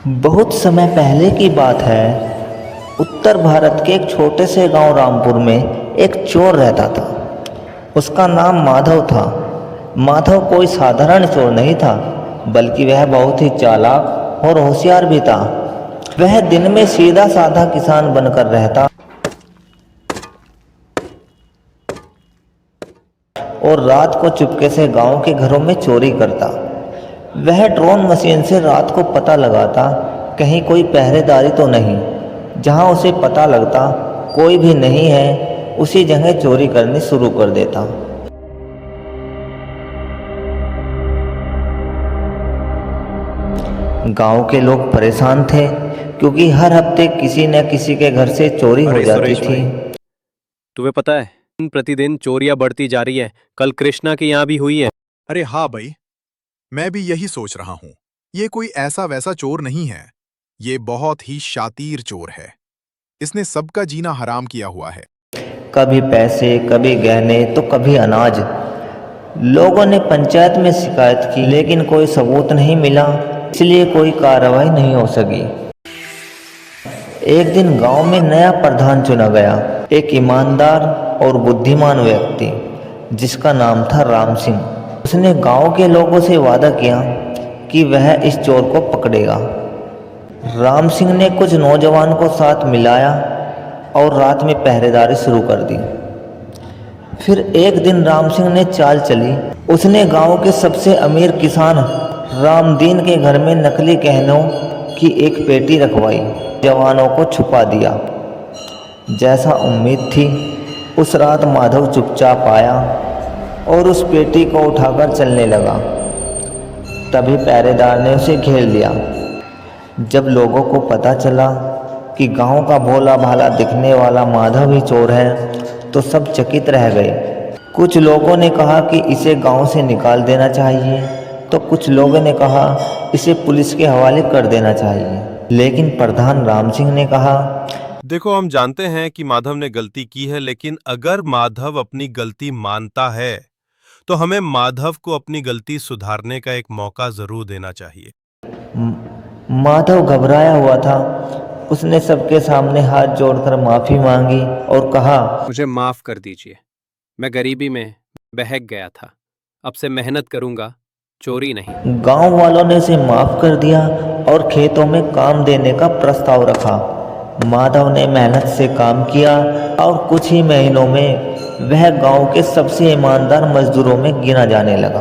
बहुत समय पहले की बात है। उत्तर भारत के एक छोटे से गांव रामपुर में एक चोर रहता था। उसका नाम माधव था। माधव कोई साधारण चोर नहीं था, बल्कि वह बहुत ही चालाक और होशियार भी था। वह दिन में सीधा साधा किसान बनकर रहता और रात को चुपके से गांव के घरों में चोरी करता। वह ड्रोन मशीन से रात को पता लगाता कहीं कोई पहरेदारी तो नहीं। जहां उसे पता लगता कोई भी नहीं है, उसी जगह चोरी करनी शुरू कर देता। गांव के लोग परेशान थे, क्योंकि हर हफ्ते किसी न किसी के घर से चोरी हो जाती थी। तुम्हें पता है, दिन प्रतिदिन चोरियां बढ़ती जा रही है। कल कृष्णा के यहाँ भी हुई है। अरे हाँ भाई, मैं भी यही सोच रहा हूँ। ये कोई ऐसा वैसा चोर नहीं है, ये बहुत ही शातिर चोर है। इसने सबका जीना हराम किया हुआ है। कभी पैसे, कभी गहने, तो कभी अनाज। लोगों ने पंचायत में शिकायत की, लेकिन कोई सबूत नहीं मिला, इसलिए कोई कार्रवाई नहीं हो सकी। एक दिन गांव में नया प्रधान चुना गया, एक ईमानदार और बुद्धिमान व्यक्ति जिसका नाम था राम सिंह। उसने गांव के लोगों से वादा किया कि वह इस चोर को पकड़ेगा। राम सिंह ने कुछ नौजवान को साथ मिलाया और रात में पहरेदारी शुरू कर दी। फिर एक दिन राम सिंह ने चाल चली। उसने गांव के सबसे अमीर किसान रामदीन के घर में नकली गहनों की एक पेटी रखवाई, जवानों को छुपा दिया। जैसा उम्मीद थी, उस रात माधव चुपचाप आया और उस पेटी को उठाकर चलने लगा। तभी पहरेदार ने उसे घेर लिया। जब लोगों को पता चला कि गांव का भोला भाला दिखने वाला माधव ही चोर है, तो सब चकित रह गए। कुछ लोगों ने कहा कि इसे गांव से निकाल देना चाहिए, तो कुछ लोगों ने कहा इसे पुलिस के हवाले कर देना चाहिए। लेकिन प्रधान राम सिंह ने कहा, देखो, हम जानते हैं कि माधव ने गलती की है, लेकिन अगर माधव अपनी गलती मानता है तो हमें माधव को अपनी गलती सुधारने का एक मौका जरूर देना चाहिए। माधव घबराया हुआ था। उसने सबके सामने हाथ जोड़कर माफी मांगी और कहा, मुझे माफ कर दीजिए, मैं गरीबी में बहक गया था। अब से मेहनत करूंगा, चोरी नहीं। गांव वालों ने उसे माफ कर दिया और खेतों में काम देने का प्रस्ताव रखा। माधव ने मेहनत से काम किया और कुछ ही महीनों में वह गांव के सबसे ईमानदार मजदूरों में गिना जाने लगा।